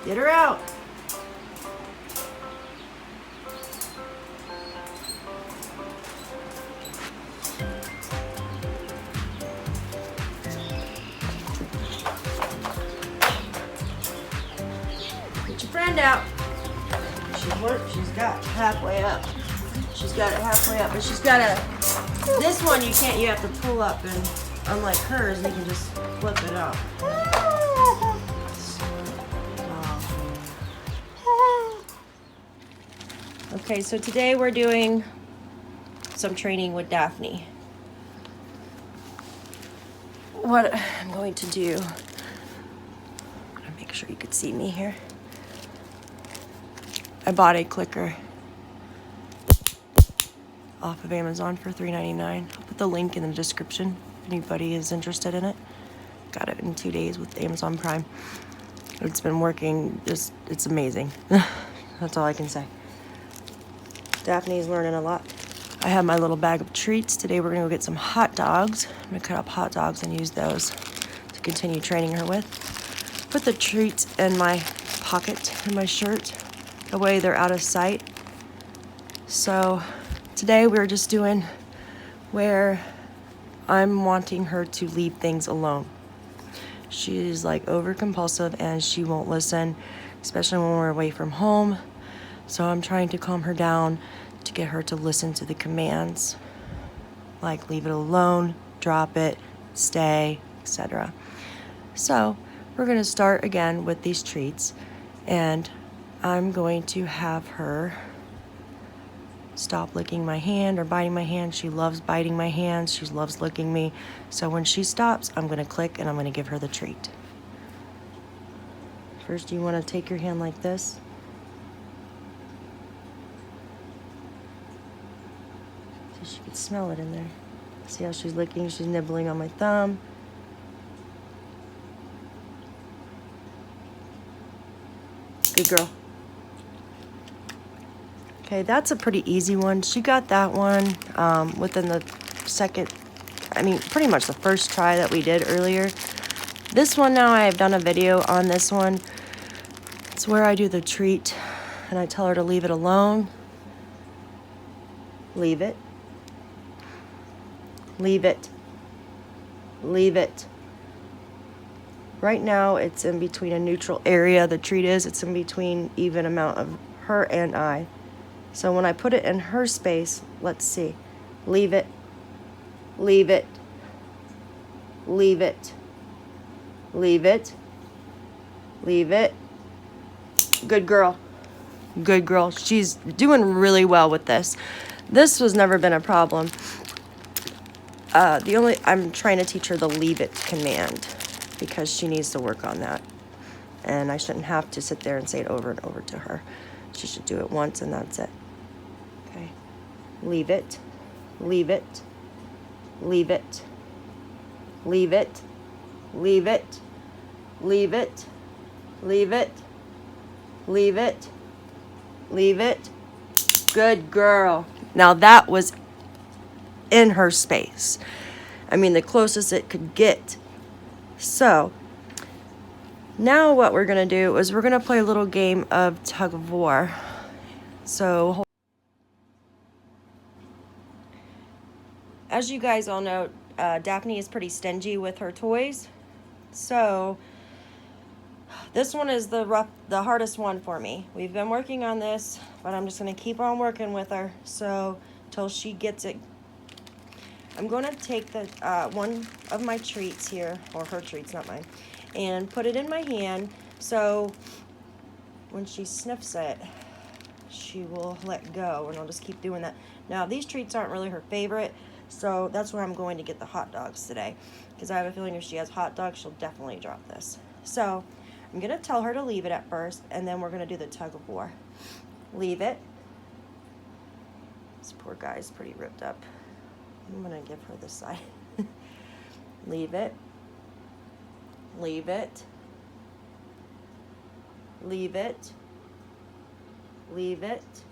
Get her out. Get your friend out. She's got halfway up. She's got it halfway up, but she's got a. This one you can't. You have to pull up, and unlike hers, you can just flip it up. Okay, so today we're doing some training with Daphne. What I'm going to do, I'm gonna make sure you could see me here. I bought a clicker off of Amazon for $3.99. I'll put the link in the description if anybody is interested in it. Got it in 2 days with Amazon Prime. It's been working, it's amazing. That's all I can say. Daphne's learning a lot. I have my little bag of treats. Today we're gonna go get some hot dogs. I'm gonna cut up hot dogs and use those to continue training her with. Put the treats in my pocket in my shirt. That way they're out of sight. So today we're just doing where I'm wanting her to leave things alone. She's like over compulsive and she won't listen, especially when we're away from home. So I'm trying to calm her down to get her to listen to the commands, like leave it alone, drop it, stay, etc. So we're gonna start again with these treats, and I'm going to have her stop licking my hand or biting my hand. She loves biting my hands. She loves licking me. So when she stops, I'm gonna click and I'm gonna give her the treat. First, you wanna take your hand like this. So she can smell it in there. See how she's licking? She's nibbling on my thumb. Good girl. Okay, that's a pretty easy one. She got that one within the pretty much the first try that we did earlier. This one now, I have done a video on this one. It's where I do the treat and I tell her to leave it alone. Leave it. Leave it. Leave it. Right now, it's in between a neutral area. The treat is, it's in between even amount of her and I. So when I put it in her space, let's see. Leave it. Leave it. Leave it. Leave it. Leave it. Good girl. Good girl. She's doing really well with this. This has never been a problem. I'm trying to teach her the leave it command because she needs to work on that. And I shouldn't have to sit there and say it over and over to her. She should do it once and that's it. Okay. Leave it. Leave it. Leave it. Leave it. Leave it. Leave it. Leave it. Leave it. Leave it. Good girl. Now that was in her space. I mean, the closest it could get. So now what we're gonna do is we're gonna play a little game of tug of war. So as you guys all know, Daphne is pretty stingy with her toys. So this one is the hardest one for me. We've been working on this, but I'm just gonna keep on working with her so till she gets it. I'm gonna take the one of my treats here, or her treats, not mine, and put it in my hand so when she sniffs it, she will let go, and I'll just keep doing that. Now, these treats aren't really her favorite, so that's where I'm going to get the hot dogs today, because I have a feeling if she has hot dogs, she'll definitely drop this. So I'm gonna tell her to leave it at first, and then we're gonna do the tug of war. Leave it. This poor guy's pretty ripped up. I'm gonna give her this side. Leave it. Leave it. Leave it. Leave it.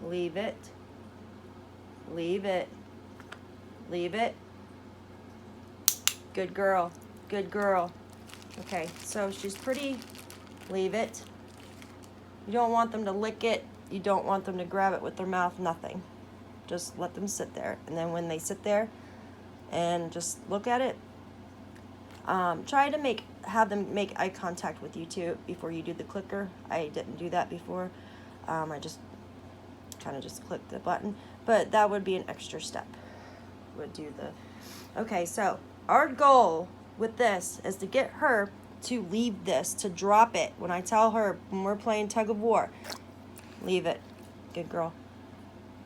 Leave it. Leave it. Leave it. Good girl. Good girl. Okay, so she's pretty. Leave it. You don't want them to lick it. You don't want them to grab it with their mouth, nothing. Just let them sit there. And then when they sit there and just look at it, try to have them make eye contact with you too before you do the clicker. I didn't do that before. I just kind of just clicked the button, but that would be an extra step. Okay, so our goal with this is to get her to leave this, to drop it. When I tell her, when we're playing tug of war, leave it, good girl,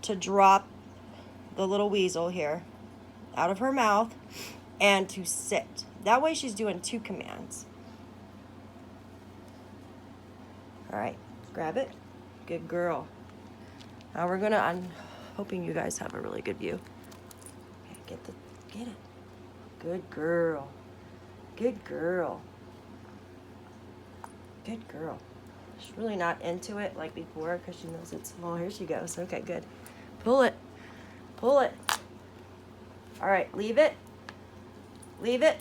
to drop the little weasel here out of her mouth and to sit. That way she's doing 2 commands. All right, grab it, good girl. Now I'm hoping you guys have a really good view. Okay, get it. Good girl. Good girl. Good girl. She's really not into it like before because she knows it's small. Here she goes. Okay, good. Pull it. Pull it. All right, leave it. Leave it.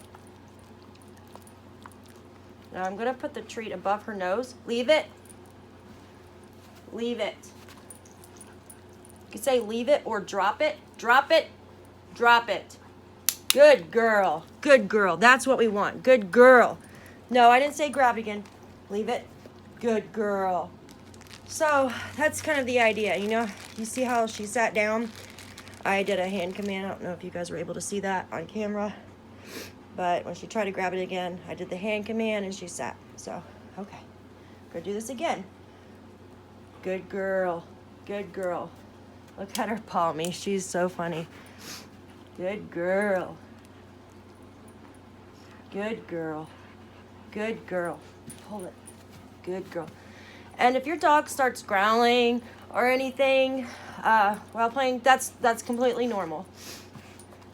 Now I'm going to put the treat above her nose. Leave it. Leave it. You can say leave it or drop it. Drop it. Drop it. Good girl. Good girl. That's what we want. Good girl. No, I didn't say grab again. Leave it. Good girl. So that's kind of the idea. You know, you see how she sat down? I did a hand command. I don't know if you guys were able to see that on camera. But when she tried to grab it again, I did the hand command and she sat. So, okay. Go do this again. Good girl. Good girl. Look at her paw me. She's so funny. Good girl. Good girl. Good girl. Hold it. Good girl. And if your dog starts growling or anything while playing, that's completely normal.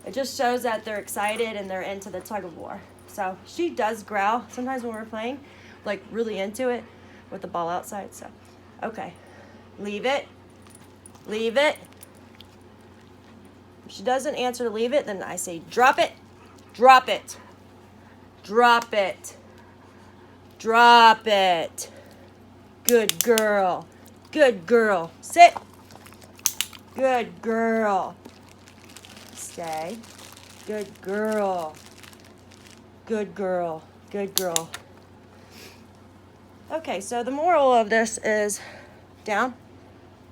It just shows that they're excited and they're into the tug of war. So she does growl sometimes when we're playing, like really into it with the ball outside. So, okay. Leave it. Leave it. If she doesn't answer to leave it, then I say drop it. Drop it. Drop it. Drop it. Good girl. Good girl. Sit. Good girl. Stay. Good girl. Good girl. Good girl. Okay, so the moral of this is down.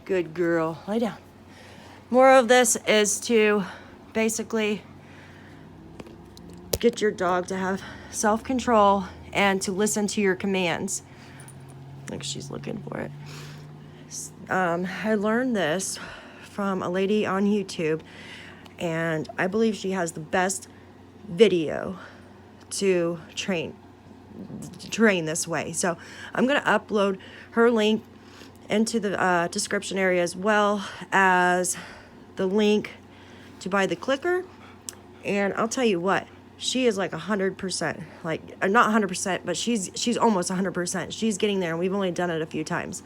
Good girl. Lay down. Moral of this is to basically get your dog to have self-control and to listen to your commands. Like she's looking for it. I learned this from a lady on YouTube, and I believe she has the best video to train this way. So I'm going to upload her link into the description area, as well as the link to buy the clicker. And I'll tell you what, she is like 100%, like not 100%, but she's almost 100%. She's getting there, and we've only done it a few times.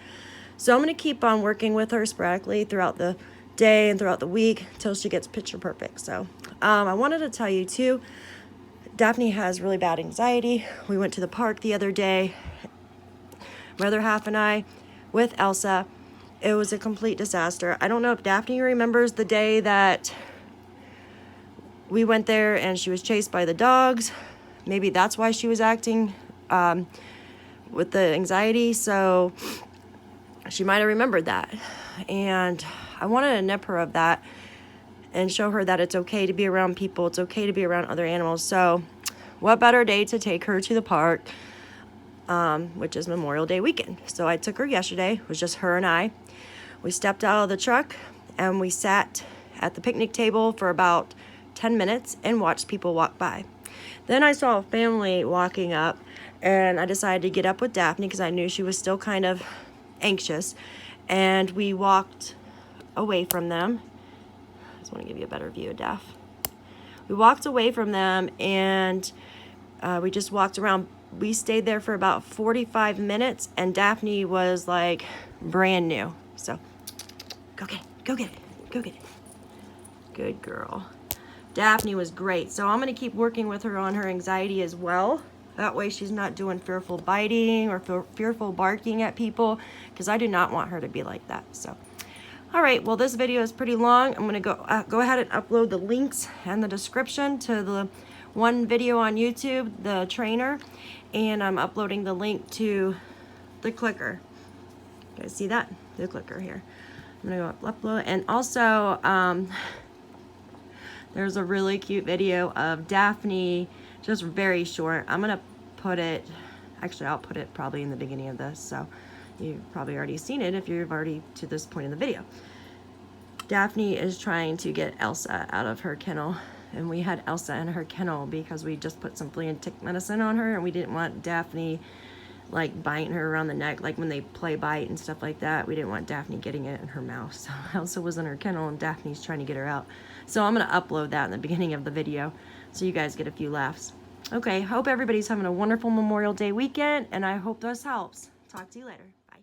So I'm going to keep on working with her sporadically throughout the day and throughout the week until she gets picture perfect. So I wanted to tell you too, Daphne has really bad anxiety. We went to the park the other day, my other half and I, with Elsa. It was a complete disaster. I don't know if Daphne remembers the day that we went there and she was chased by the dogs. Maybe that's why she was acting with the anxiety. So she might have remembered that. And I wanted to nip her of that and show her that it's okay to be around people. It's okay to be around other animals. So what better day to take her to the park, which is Memorial Day weekend. So I took her yesterday. It was just her and I. We stepped out of the truck and we sat at the picnic table for about 10 minutes and watched people walk by. Then I saw a family walking up, and I decided to get up with Daphne because I knew she was still kind of anxious. And we walked away from them. I just want to give you a better view of Daph. We walked away from them, and we just walked around. We stayed there for about 45 minutes, and Daphne was like brand new. So go get it, go get it, go get it. Good girl. Daphne was great. So I'm going to keep working with her on her anxiety as well. That way she's not doing fearful biting or fearful barking at people, because I do not want her to be like that. So, all right, well, this video is pretty long. I'm gonna go ahead and upload the links and the description to the one video on YouTube, the trainer, and I'm uploading the link to the clicker. You guys see that? The clicker here. I'm gonna go upload, and also there's a really cute video of Daphne, just very short. I'm gonna put it, actually I'll put it probably in the beginning of this, so you've probably already seen it if you've already to this point in the video. Daphne is trying to get Elsa out of her kennel, and we had Elsa in her kennel because we just put some flea and tick medicine on her, and we didn't want Daphne like biting her around the neck, like when they play bite and stuff like that. We didn't want Daphne getting it in her mouth. So Elsa was in her kennel and Daphne's trying to get her out. So I'm gonna upload that in the beginning of the video so you guys get a few laughs. Okay, hope everybody's having a wonderful Memorial Day weekend, and I hope this helps. Talk to you later. Bye.